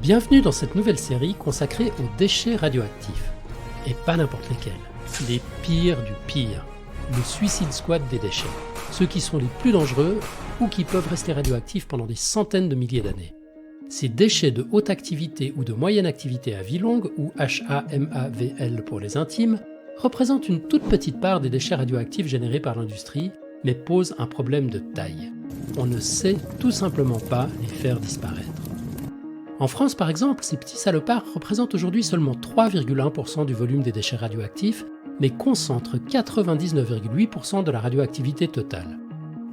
Bienvenue dans cette nouvelle série consacrée aux déchets radioactifs. Et pas n'importe lesquels, les pires du pire, le Suicide Squad des déchets, ceux qui sont les plus dangereux ou qui peuvent rester radioactifs pendant des centaines de milliers d'années. Ces déchets de haute activité ou de moyenne activité à vie longue, ou HAMAVL pour les intimes, représentent une toute petite part des déchets radioactifs générés par l'industrie, mais posent un problème de taille. On ne sait tout simplement pas les faire disparaître. En France par exemple, ces petits salopards représentent aujourd'hui seulement 3,1% du volume des déchets radioactifs, mais concentrent 99,8% de la radioactivité totale.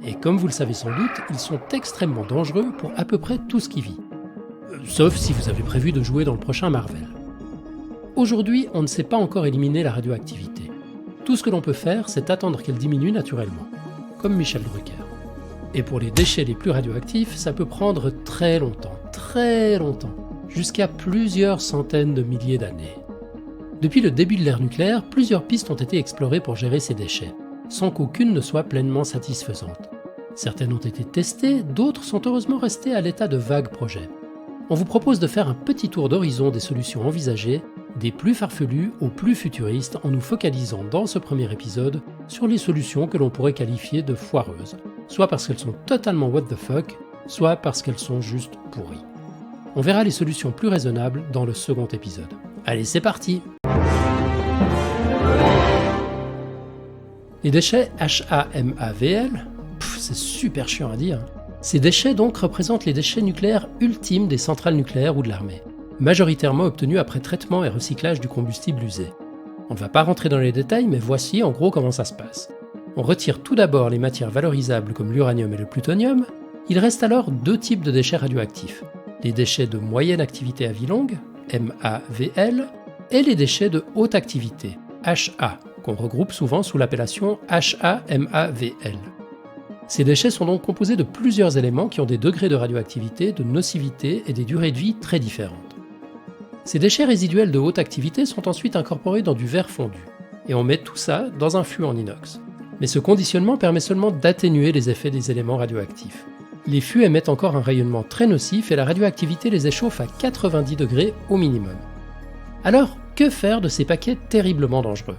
Et comme vous le savez sans doute, ils sont extrêmement dangereux pour à peu près tout ce qui vit. Sauf si vous avez prévu de jouer dans le prochain Marvel. Aujourd'hui, on ne sait pas encore éliminer la radioactivité. Tout ce que l'on peut faire, c'est attendre qu'elle diminue naturellement, comme Michel Drucker. Et pour les déchets les plus radioactifs, ça peut prendre très longtemps, jusqu'à plusieurs centaines de milliers d'années. Depuis le début de l'ère nucléaire, plusieurs pistes ont été explorées pour gérer ces déchets, sans qu'aucune ne soit pleinement satisfaisante. Certaines ont été testées, d'autres sont heureusement restées à l'état de vagues projets. On vous propose de faire un petit tour d'horizon des solutions envisagées, des plus farfelues aux plus futuristes, en nous focalisant dans ce premier épisode sur les solutions que l'on pourrait qualifier de foireuses, soit parce qu'elles sont totalement what the fuck, soit parce qu'elles sont juste pourries. On verra les solutions plus raisonnables dans le second épisode. Allez, c'est parti! Les déchets HAMAVL, c'est super chiant à dire. Ces déchets donc représentent les déchets nucléaires ultimes des centrales nucléaires ou de l'armée, majoritairement obtenus après traitement et recyclage du combustible usé. On ne va pas rentrer dans les détails, mais voici en gros comment ça se passe. On retire tout d'abord les matières valorisables comme l'uranium et le plutonium. Il reste alors deux types de déchets radioactifs. Les déchets de moyenne activité à vie longue, MAVL, et les déchets de haute activité, HA, qu'on regroupe souvent sous l'appellation HAMAVL. Ces déchets sont donc composés de plusieurs éléments qui ont des degrés de radioactivité, de nocivité et des durées de vie très différentes. Ces déchets résiduels de haute activité sont ensuite incorporés dans du verre fondu, et on met tout ça dans un fût en inox. Mais ce conditionnement permet seulement d'atténuer les effets des éléments radioactifs. Les fûts émettent encore un rayonnement très nocif et la radioactivité les échauffe à 90 degrés au minimum. Alors, que faire de ces paquets terriblement dangereux ?